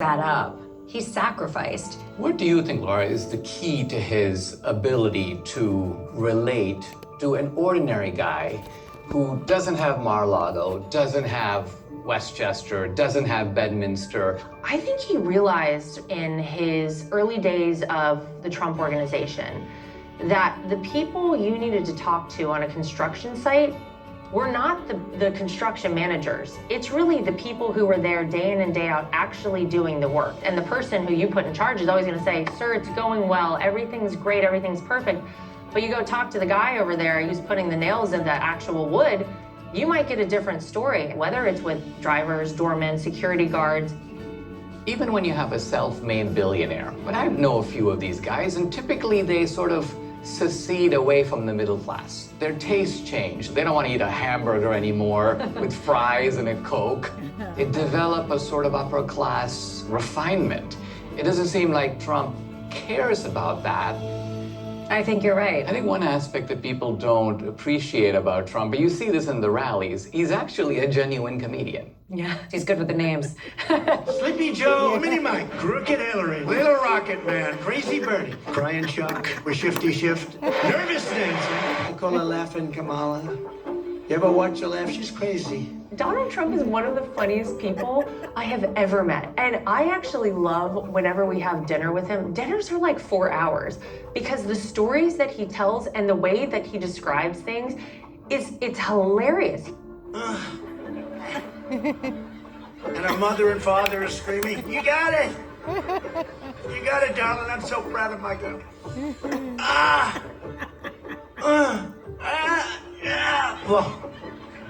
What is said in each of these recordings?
that up. He sacrificed. What do you think, Laura, is the key to his ability to relate to an ordinary guy who doesn't have Mar-a-Lago, doesn't have Westchester, doesn't have Bedminster? I think he realized in his early days of the Trump organization that the people you needed to talk to on a construction site were not the construction managers. It's really the people who were there day in and day out actually doing the work. And the person who you put in charge is always gonna say, sir, it's going well, everything's great, everything's perfect. But you go talk to the guy over there who's putting the nails in the actual wood, you might get a different story, whether it's with drivers, doormen, security guards. Even when you have a self-made billionaire, but I know a few of these guys, and typically they sort of secede away from the middle class. Their tastes change. They don't want to eat a hamburger anymore with fries and a Coke. They develop a sort of upper class refinement. It doesn't seem like Trump cares about that. I think you're right. I think one aspect that people don't appreciate about Trump, but you see this in the rallies, he's actually a genuine comedian. Yeah, he's good with the names. Sleepy Joe, Mini Mike, Crooked Hillary, Little Rocket Man, Crazy Birdie, Crying Chuck, with Shifty Shift, Nervous Nancy. I call her Laughing Kamala. You ever watch her laugh? She's crazy. Donald Trump is one of the funniest people I have ever met. And I actually love whenever we have dinner with him. Dinners are like 4 hours because the stories that he tells and the way that he describes things it's hilarious. And her mother and father are screaming, you got it! You got it, darling. I'm so proud of my girl. Yeah. Well,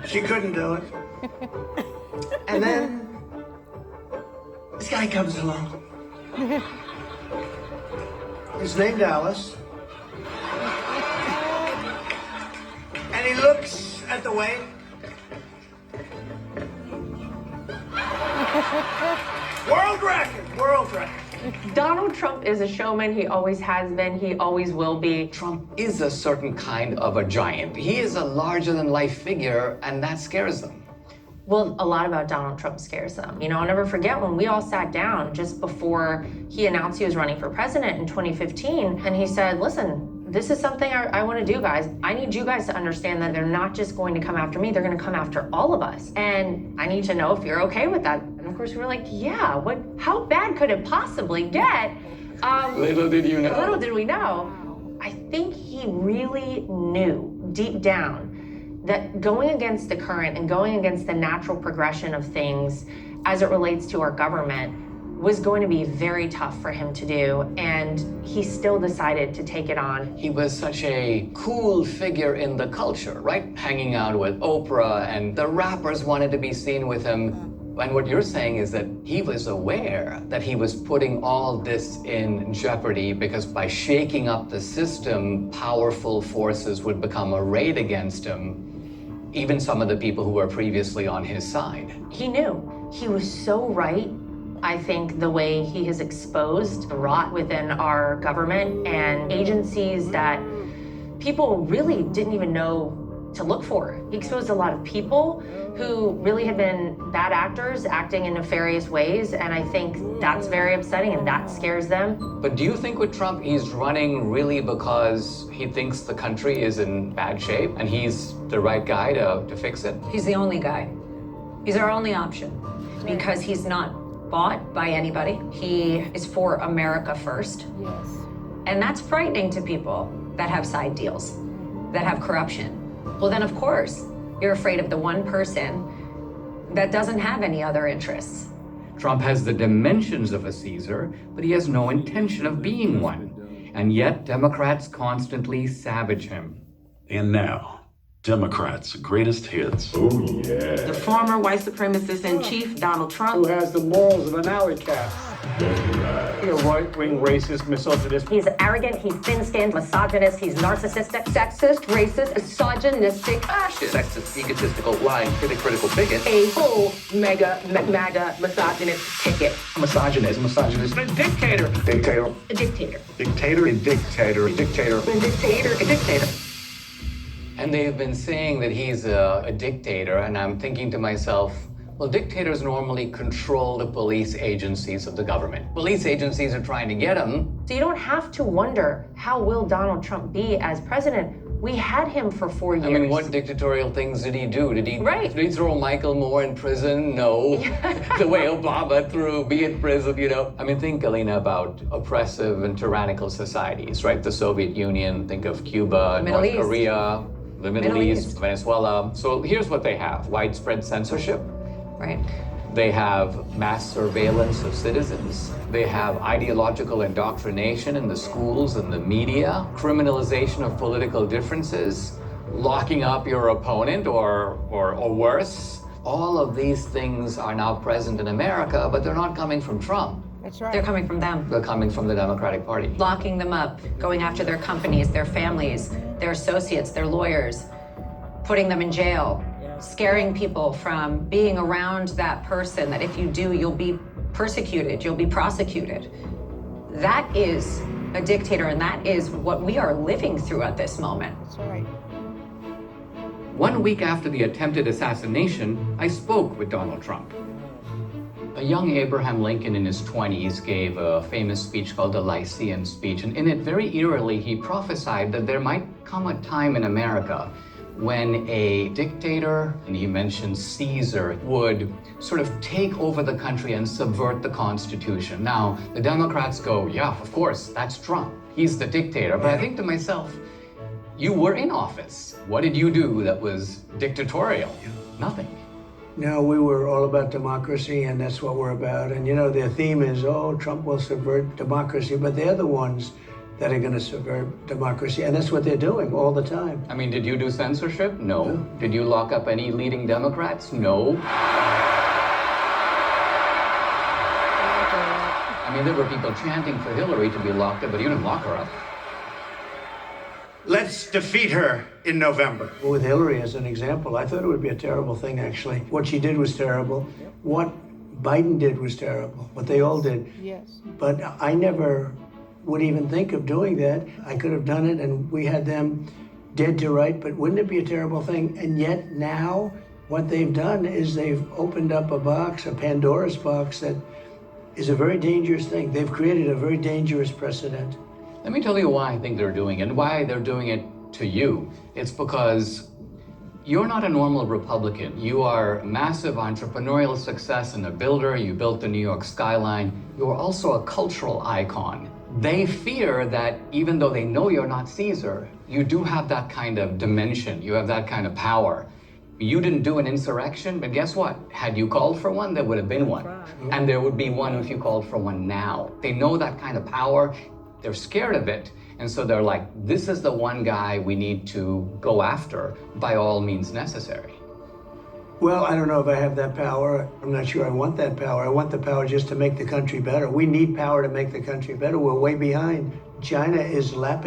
she couldn't do it. And then this guy comes along. He's named Alice. And he looks at the way. World record, world record. Donald Trump is a showman. He always has been. He always will be. Trump is a certain kind of a giant. He is a larger-than-life figure, and that scares them. Well, a lot about Donald Trump scares them. You know, I'll never forget when we all sat down just before he announced he was running for president in 2015, and he said, listen, this is something I want to do, guys. I need you guys to understand that they're not just going to come after me, they're going to come after all of us. And I need to know if you're okay with that. And of course, we were like, yeah, how bad could it possibly get? Little did you know. Little did we know. I think he really knew deep down that going against the current and going against the natural progression of things as it relates to our government was going to be very tough for him to do, and he still decided to take it on. He was such a cool figure in the culture, right? Hanging out with Oprah, and the rappers wanted to be seen with him. And what you're saying is that he was aware that he was putting all this in jeopardy because by shaking up the system, powerful forces would become arrayed against him, even some of the people who were previously on his side. He knew. He was so right. I think the way he has exposed the rot within our government and agencies that people really didn't even know to look for. He exposed a lot of people who really had been bad actors acting in nefarious ways, and I think that's very upsetting and that scares them. But do you think with Trump, he's running really because he thinks the country is in bad shape and he's the right guy to fix it? He's the only guy. He's our only option because he's not bought by anybody. He is for America first. Yes. And that's frightening to people that have side deals, that have corruption. Well, then of course, you're afraid of the one person that doesn't have any other interests. Trump has the dimensions of a Caesar, but he has no intention of being one. And yet, Democrats constantly savage him. And now, Democrats' greatest hits. Oh, yeah. The former white supremacist in chief, Donald Trump. Who has the morals of an alley cat. He's a right-wing racist, misogynist. He's arrogant, he's thin-skinned, misogynist, he's narcissistic, sexist, racist, misogynistic, sexist, egotistical, lying, hypocritical bigot. a full MAGA misogynist ticket. A misogynist. A dictator. Dictator. A dictator. Dictator. A dictator. A dictator. A dictator. A dictator. And they've been saying that he's a dictator, and I'm thinking to myself, Well, dictators normally control the police agencies of the government. Police agencies are trying to get him. So you don't have to wonder, how will Donald Trump be as president? We had him for 4 years. I mean, what dictatorial things did he do? Did he throw Michael Moore in prison? No. The way Obama threw me in prison, you know? I mean, think, Alina, about oppressive and tyrannical societies, right? The Soviet Union, think of Cuba, North Korea, the Middle East, Venezuela. So here's what they have: widespread censorship. Right. They have mass surveillance of citizens. They have ideological indoctrination in the schools and the media, criminalization of political differences, locking up your opponent or worse. All of these things are now present in America, but they're not coming from Trump. That's right. They're coming from them. They're coming from the Democratic Party. Locking them up, going after their companies, their families, their associates, their lawyers, putting them in jail, scaring people from being around that person, that if you do, you'll be persecuted, you'll be prosecuted. That is a dictator, and that is what we are living through at this moment. That's right. 1 week after the attempted assassination, I spoke with Donald Trump. A young Abraham Lincoln in his 20s gave a famous speech called the Lyceum Speech, and in it, very eerily, he prophesied that there might come a time in America when a dictator, and he mentioned Caesar, would sort of take over the country and subvert the Constitution. Now, the Democrats go, yeah, of course, that's Trump. He's the dictator. But I think to myself, you were in office. What did you do that was dictatorial? Nothing. No, we were all about democracy, and that's what we're about. And you know, their theme is, oh, Trump will subvert democracy, but they're the ones that are going to subvert democracy, and that's what they're doing all the time. I mean, did you do censorship? No. Did you lock up any leading Democrats? No. I mean, there were people chanting for Hillary to be locked up, but you didn't lock her up. Let's defeat her in November. With Hillary as an example, I thought it would be a terrible thing, actually. What she did was terrible. What Biden did was terrible. What they all did. Yes. But I never would even think of doing that. I could have done it, and we had them dead to right, but wouldn't it be a terrible thing? And yet now, what they've done is they've opened up a box, a Pandora's box, that is a very dangerous thing. They've created a very dangerous precedent. Let me tell you why I think they're doing it, and why they're doing it to you. It's because you're not a normal Republican. You are massive entrepreneurial success and a builder. You built the New York skyline. You're also a cultural icon. They fear that even though they know you're not Caesar, you do have that kind of dimension. You have that kind of power. You didn't do an insurrection, but guess what? Had you called for one, there would have been one. And there would be one if you called for one now. They know that kind of power. They're scared of it. And so they're like, this is the one guy we need to go after by all means necessary. Well, I don't know if I have that power. I'm not sure I want that power. I want the power just to make the country better. We need power to make the country better. We're way behind. China is lapping